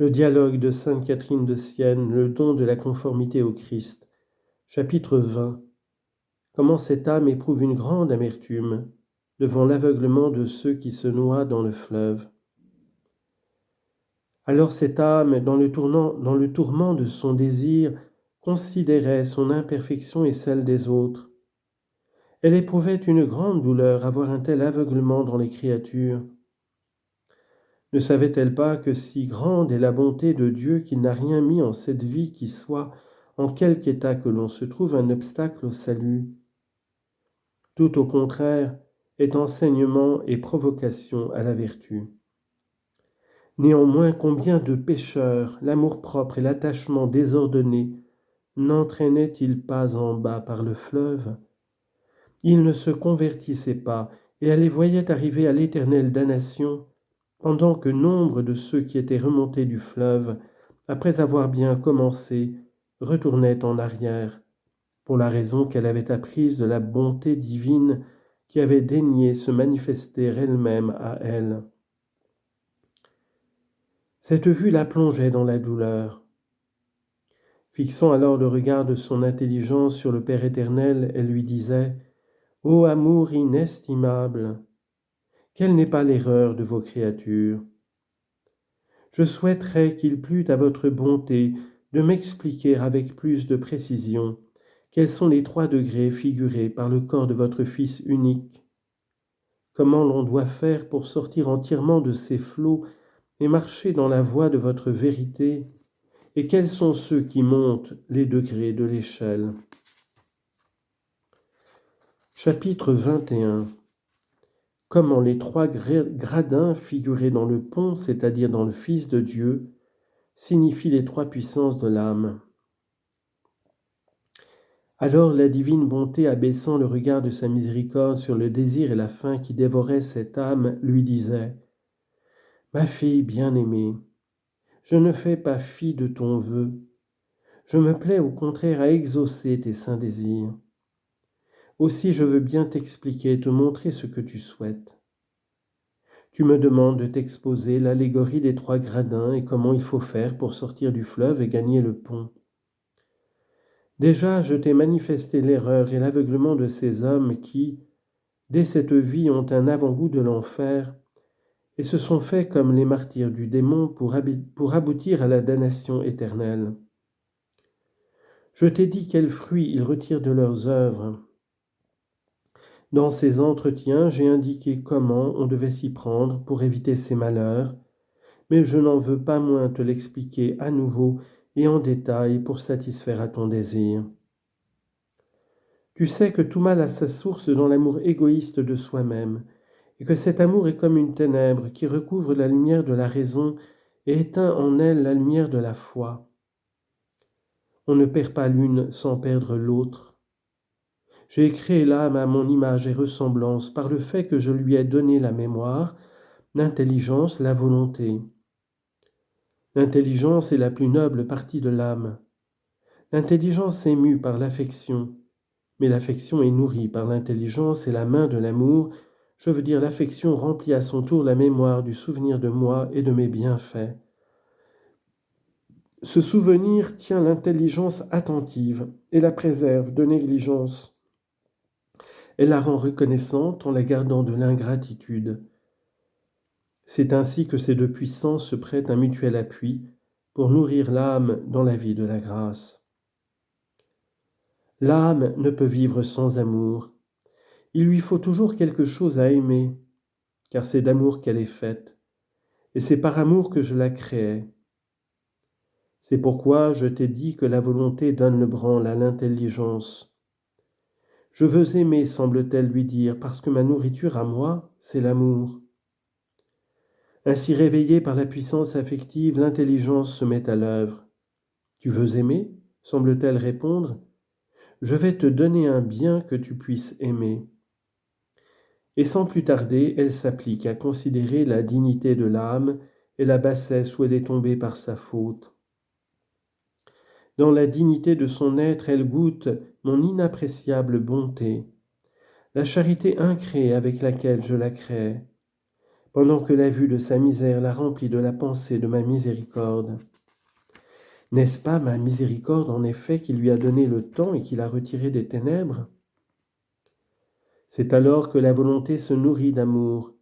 Le dialogue de sainte Catherine de Sienne, le don de la conformité au Christ. Chapitre 20. Comment cette âme éprouve une grande amertume devant l'aveuglement de ceux qui se noient dans le fleuve. Alors cette âme, dans le tourment de son désir, considérait son imperfection et celle des autres. Elle éprouvait une grande douleur à voir un tel aveuglement dans les créatures. Ne savait-elle pas que si grande est la bonté de Dieu qu'il n'a rien mis en cette vie qui soit, en quelque état que l'on se trouve, un obstacle au salut? Tout au contraire est enseignement et provocation à la vertu. Néanmoins, combien de pécheurs, l'amour-propre et l'attachement désordonné n'entraînaient-ils pas en bas par le fleuve? Ils ne se convertissaient pas, et elle les voyait arriver à l'éternelle damnation, pendant que nombre de ceux qui étaient remontés du fleuve, après avoir bien commencé, retournaient en arrière, pour la raison qu'elle avait apprise de la bonté divine qui avait daigné se manifester elle-même à elle. Cette vue la plongeait dans la douleur. Fixant alors le regard de son intelligence sur le Père éternel, elle lui disait « Ô amour inestimable, quelle n'est pas l'erreur de vos créatures? Je souhaiterais qu'il plût à votre bonté de m'expliquer avec plus de précision quels sont les 3 degrés figurés par le corps de votre Fils unique. Comment l'on doit faire pour sortir entièrement de ces flots et marcher dans la voie de votre vérité, et quels sont ceux qui montent les degrés de l'échelle. » Chapitre 21. Comment les 3 gradins figurés dans le pont, c'est-à-dire dans le Fils de Dieu, signifient les 3 puissances de l'âme. Alors la divine bonté, abaissant le regard de sa miséricorde sur le désir et la faim qui dévoraient cette âme, lui disait « Ma fille bien-aimée, je ne fais pas fi de ton vœu. Je me plais au contraire à exaucer tes saints désirs. Aussi je veux bien t'expliquer et te montrer ce que tu souhaites. Tu me demandes de t'exposer l'allégorie des 3 gradins et comment il faut faire pour sortir du fleuve et gagner le pont. Déjà, je t'ai manifesté l'erreur et l'aveuglement de ces hommes qui, dès cette vie, ont un avant-goût de l'enfer et se sont faits comme les martyrs du démon pour aboutir à la damnation éternelle. Je t'ai dit quels fruits ils retirent de leurs œuvres. Dans ces entretiens, j'ai indiqué comment on devait s'y prendre pour éviter ces malheurs, mais je n'en veux pas moins te l'expliquer à nouveau et en détail pour satisfaire à ton désir. Tu sais que tout mal a sa source dans l'amour égoïste de soi-même, et que cet amour est comme une ténèbre qui recouvre la lumière de la raison et éteint en elle la lumière de la foi. On ne perd pas l'une sans perdre l'autre. J'ai créé l'âme à mon image et ressemblance par le fait que je lui ai donné la mémoire, l'intelligence, la volonté. L'intelligence est la plus noble partie de l'âme. L'intelligence est mue par l'affection, mais l'affection est nourrie par l'intelligence et la main de l'amour, je veux dire l'affection remplit à son tour la mémoire du souvenir de moi et de mes bienfaits. Ce souvenir tient l'intelligence attentive et la préserve de négligence. Elle la rend reconnaissante en la gardant de l'ingratitude. C'est ainsi que ces 2 puissances se prêtent un mutuel appui pour nourrir l'âme dans la vie de la grâce. L'âme ne peut vivre sans amour. Il lui faut toujours quelque chose à aimer, car c'est d'amour qu'elle est faite, et c'est par amour que je la créai. C'est pourquoi je t'ai dit que la volonté donne le branle à l'intelligence. Je veux aimer, semble-t-elle lui dire, parce que ma nourriture à moi, c'est l'amour. Ainsi réveillée par la puissance affective, l'intelligence se met à l'œuvre. Tu veux aimer, semble-t-elle répondre. Je vais te donner un bien que tu puisses aimer. Et sans plus tarder, elle s'applique à considérer la dignité de l'âme et la bassesse où elle est tombée par sa faute. Dans la dignité de son être, elle goûte mon inappréciable bonté, la charité incréée avec laquelle je la crée. pendant que la vue de sa misère la remplit de la pensée de ma miséricorde. N'est-ce pas ma miséricorde, en effet, qui lui a donné le temps et qui l'a retiré des ténèbres? C'est alors que la volonté se nourrit d'amour.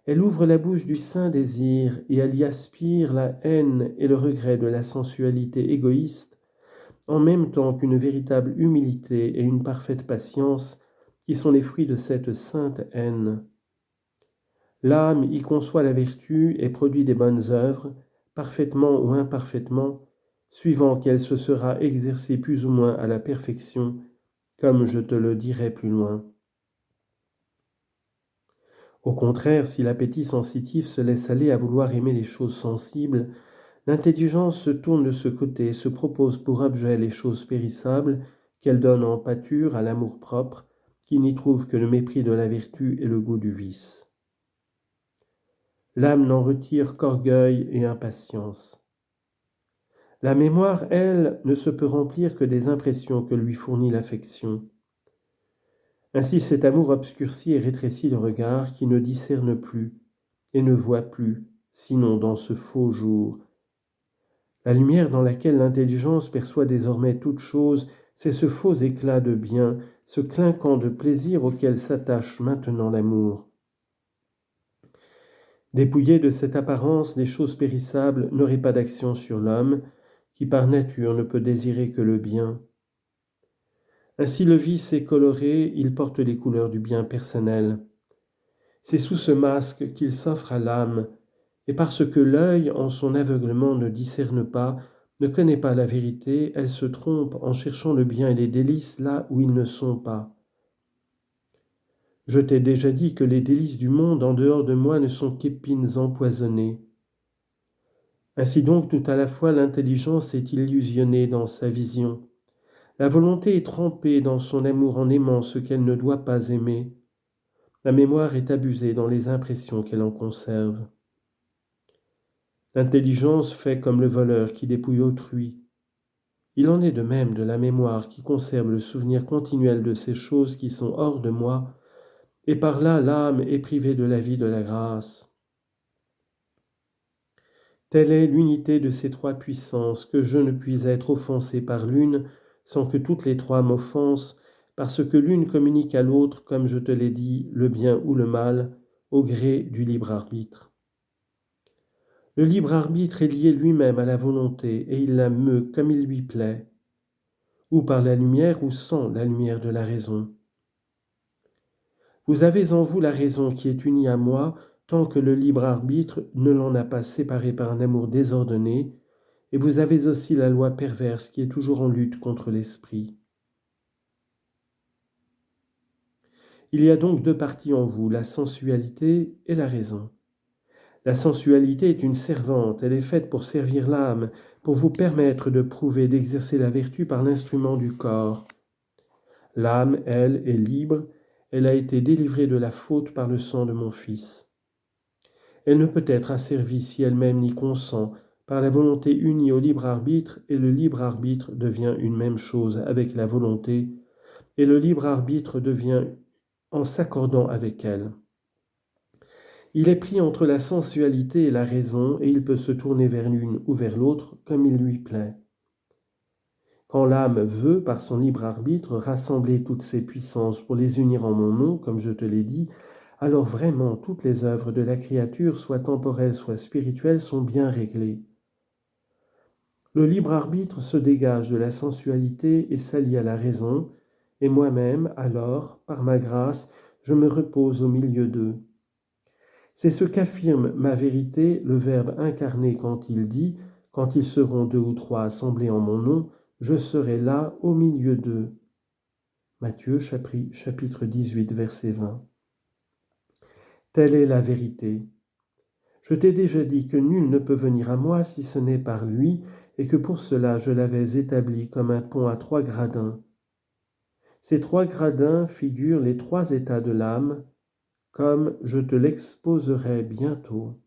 Elle ouvre la bouche du saint désir et elle y aspire la haine et le regret de la sensualité égoïste, en même temps qu'une véritable humilité et une parfaite patience qui sont les fruits de cette sainte haine. L'âme y conçoit la vertu et produit des bonnes œuvres, parfaitement ou imparfaitement, suivant qu'elle se sera exercée plus ou moins à la perfection, comme je te le dirai plus loin. Au contraire, si l'appétit sensitif se laisse aller à vouloir aimer les choses sensibles, l'intelligence se tourne de ce côté et se propose pour objet les choses périssables qu'elle donne en pâture à l'amour-propre, qui n'y trouve que le mépris de la vertu et le goût du vice. L'âme n'en retire qu'orgueil et impatience. La mémoire, elle, ne se peut remplir que des impressions que lui fournit l'affection. Ainsi cet amour obscurcit et rétrécit le regard qui ne discerne plus et ne voit plus, sinon dans ce faux jour. La lumière dans laquelle l'intelligence perçoit désormais toute chose, c'est ce faux éclat de bien, ce clinquant de plaisir auquel s'attache maintenant l'amour. Dépouillé de cette apparence des choses périssables n'aurait pas d'action sur l'homme, qui par nature ne peut désirer que le bien. Ainsi le vice est coloré, il porte les couleurs du bien personnel. C'est sous ce masque qu'il s'offre à l'âme, et parce que l'œil, en son aveuglement, ne discerne pas, ne connaît pas la vérité, elle se trompe en cherchant le bien et les délices là où ils ne sont pas. Je t'ai déjà dit que les délices du monde en dehors de moi ne sont qu'épines empoisonnées. Ainsi donc, tout à la fois, l'intelligence est illusionnée dans sa vision. La volonté est trempée dans son amour en aimant ce qu'elle ne doit pas aimer. La mémoire est abusée dans les impressions qu'elle en conserve. L'intelligence fait comme le voleur qui dépouille autrui. Il en est de même de la mémoire qui conserve le souvenir continuel de ces choses qui sont hors de moi, et par là l'âme est privée de la vie de la grâce. Telle est l'unité de ces trois puissances, que je ne puis être offensé par l'une sans que toutes les trois m'offensent, parce que l'une communique à l'autre, comme je te l'ai dit, le bien ou le mal, au gré du libre arbitre. Le libre arbitre est lié lui-même à la volonté, et il la meut comme il lui plaît, ou par la lumière ou sans la lumière de la raison. Vous avez en vous la raison qui est unie à moi, tant que le libre arbitre ne l'en a pas séparé par un amour désordonné, et vous avez aussi la loi perverse qui est toujours en lutte contre l'esprit. Il y a donc deux parties en vous, la sensualité et la raison. La sensualité est une servante, elle est faite pour servir l'âme, pour vous permettre de prouver, d'exercer la vertu par l'instrument du corps. L'âme, elle, est libre, elle a été délivrée de la faute par le sang de mon Fils. Elle ne peut être asservie si elle-même n'y consent, par la volonté unie au libre arbitre, et le libre arbitre devient une même chose avec la volonté, et le libre arbitre devient en s'accordant avec elle. Il est pris entre la sensualité et la raison, et il peut se tourner vers l'une ou vers l'autre comme il lui plaît. Quand l'âme veut, par son libre arbitre, rassembler toutes ses puissances pour les unir en mon nom, comme je te l'ai dit, alors vraiment toutes les œuvres de la créature, soit temporelles, soit spirituelles, sont bien réglées. Le libre arbitre se dégage de la sensualité et s'allie à la raison, et moi-même, alors, par ma grâce, je me repose au milieu d'eux. C'est ce qu'affirme ma vérité, le Verbe incarné quand il dit « Quand ils seront deux ou trois assemblés en mon nom, je serai là au milieu d'eux. » Matthieu chapitre 18, verset 20. Telle est la vérité. Je t'ai déjà dit que nul ne peut venir à moi si ce n'est par lui, et que pour cela je l'avais établi comme un pont à 3 gradins. Ces 3 gradins figurent les 3 états de l'âme, comme je te l'exposerai bientôt.